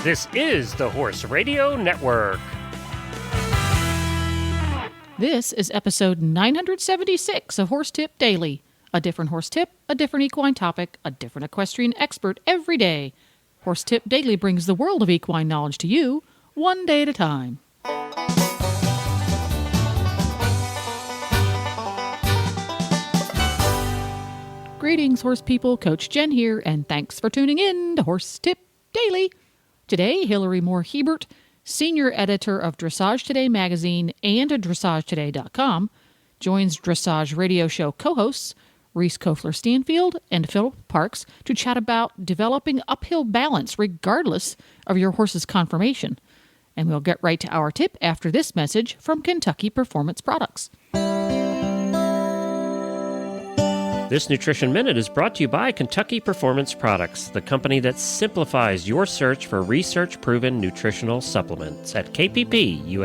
This is the Horse Radio Network. This is episode 976 of Horse Tip Daily. A different horse tip, a different equine topic, a different equestrian expert every day. Horse Tip Daily brings the world of equine knowledge to you, one day at a time. Greetings, horse people. Coach Jen here, and thanks for tuning in to Horse Tip Daily. Today, Hillary Moore Hebert, senior editor of Dressage Today magazine and DressageToday.com, joins Dressage radio show co-hosts Reese Kofler-Stanfield and Phil Parks to chat about developing uphill balance regardless of your horse's conformation. And we'll get right to our tip after this message from Kentucky Performance Products. This Nutrition Minute is brought to you by Kentucky Performance Products, the company that simplifies your search for research-proven nutritional supplements at kppusa.com.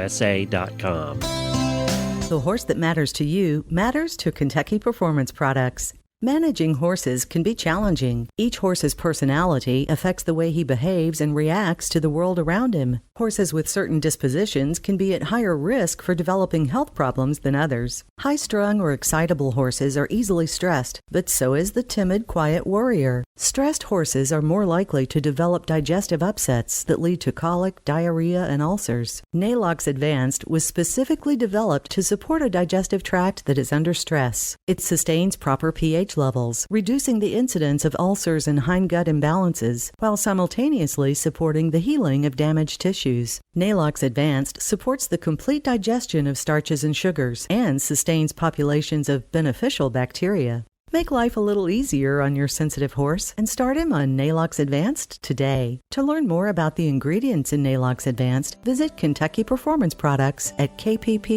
The horse that matters to you matters to Kentucky Performance Products. Managing horses can be challenging. Each horse's personality affects the way he behaves and reacts to the world around him. Horses with certain dispositions can be at higher risk for developing health problems than others. High-strung or excitable horses are easily stressed, but so is the timid, quiet warrior. Stressed horses are more likely to develop digestive upsets that lead to colic, diarrhea, and ulcers. Nalox Advanced was specifically developed to support a digestive tract that is under stress. It sustains proper pH levels, reducing the incidence of ulcers and hindgut imbalances, while simultaneously supporting the healing of damaged tissues. Nalox Advanced supports the complete digestion of starches and sugars and sustains populations of beneficial bacteria. Make life a little easier on your sensitive horse and start him on Nalox Advanced today. To learn more about the ingredients in Nalox Advanced, visit Kentucky Performance Products at kppusa.com.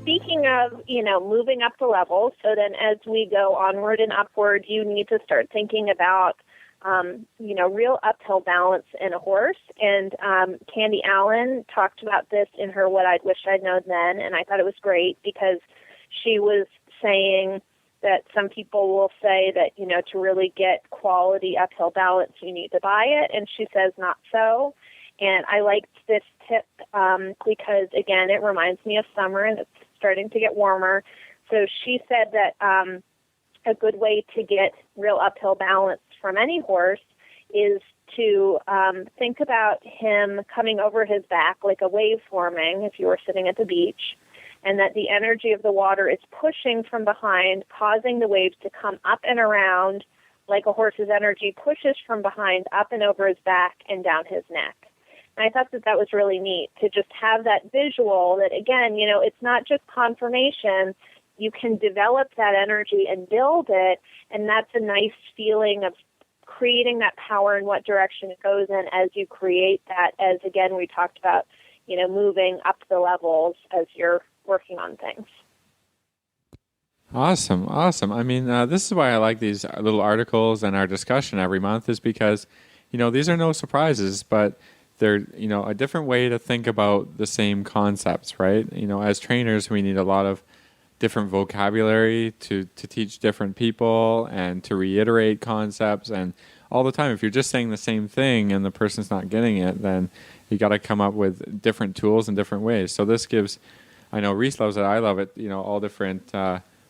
Speaking of, moving up the levels, so then as we go onward and upward, you need to start thinking about, real uphill balance in a horse. And Candy Allen talked about this in her What I'd Wished I'd Known Then, and I thought it was great because she was saying that some people will say that, to really get quality uphill balance, you need to buy it, and she says not so. And I liked this tip because, again, it reminds me of summer, and it's starting to get warmer. So she said that a good way to get real uphill balance from any horse is to think about him coming over his back like a wave forming if you were sitting at the beach, and that the energy of the water is pushing from behind, causing the waves to come up and around like a horse's energy pushes from behind up and over his back and down his neck. And I thought that was really neat to just have that visual that, again, it's not just conformation. You can develop that energy and build it, and that's a nice feeling of creating that power in what direction it goes in as you create that, as, again, we talked about, moving up the levels as you're working on things. Awesome. I mean, this is why I like these little articles and our discussion every month is because, these are no surprises, but they're, a different way to think about the same concepts, right? As trainers, we need a lot of different vocabulary to teach different people and to reiterate concepts. And all the time, if you're just saying the same thing and the person's not getting it, then you got to come up with different tools and different ways. So this gives, I know Reese loves it, I love it, all different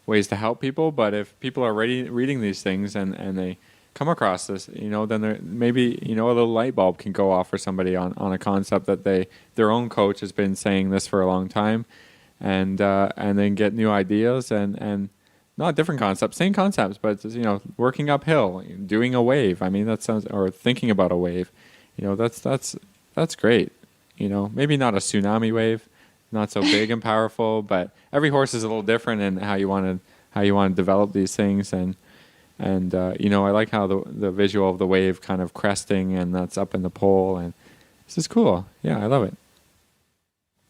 ways to help people. But if people are reading these things and they come across this, then there, maybe, a little light bulb can go off for somebody on a concept that their own coach has been saying this for a long time, and then get new ideas and not different concepts, same concepts, but working uphill, doing a wave. I mean, that sounds, or thinking about a wave, that's great. Maybe not a tsunami wave, not so big and powerful, but every horse is a little different in how you want to develop these things. And I like how the visual of the wave kind of cresting, and that's up in the pole, and this is cool. Yeah, I love it.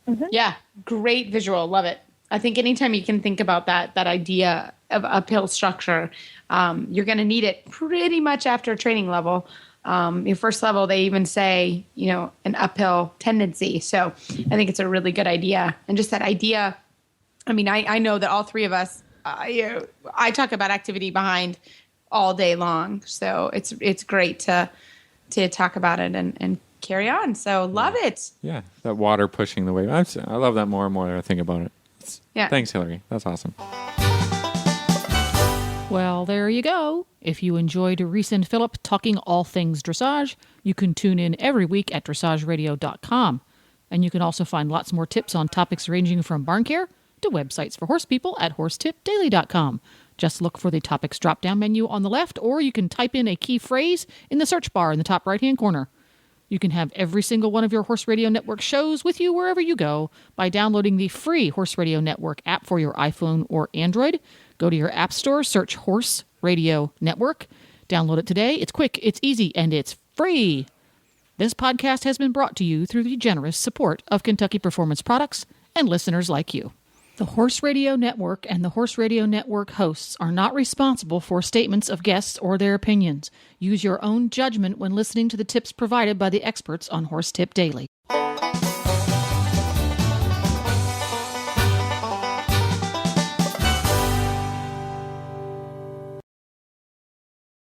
Mm-hmm. Yeah, great visual. Love it. I think anytime you can think about that idea of uphill structure, you're going to need it pretty much after training level. Your first level, they even say, an uphill tendency. So I think it's a really good idea. And just that idea I mean, I know that all three of us, I talk about activity behind all day long. So it's great to talk about it and carry on. So love it. Yeah, that water pushing the wave. I love that more and more I think about it. Yeah. Thanks, Hillary. That's awesome. Well, there you go. If you enjoyed Reese and Phillip talking all things dressage, you can tune in every week at dressageradio.com. And you can also find lots more tips on topics ranging from barn care to websites for horse people at horsetipdaily.com. Just look for the topics drop-down menu on the left, or you can type in a key phrase in the search bar in the top right-hand corner. You can have every single one of your Horse Radio Network shows with you wherever you go by downloading the free Horse Radio Network app for your iPhone or Android. Go to your app store, search Horse Radio Network. Download it today. It's quick, it's easy, and it's free. This podcast has been brought to you through the generous support of Kentucky Performance Products and listeners like you. The Horse Radio Network and the Horse Radio Network hosts are not responsible for statements of guests or their opinions. Use your own judgment when listening to the tips provided by the experts on Horse Tip Daily.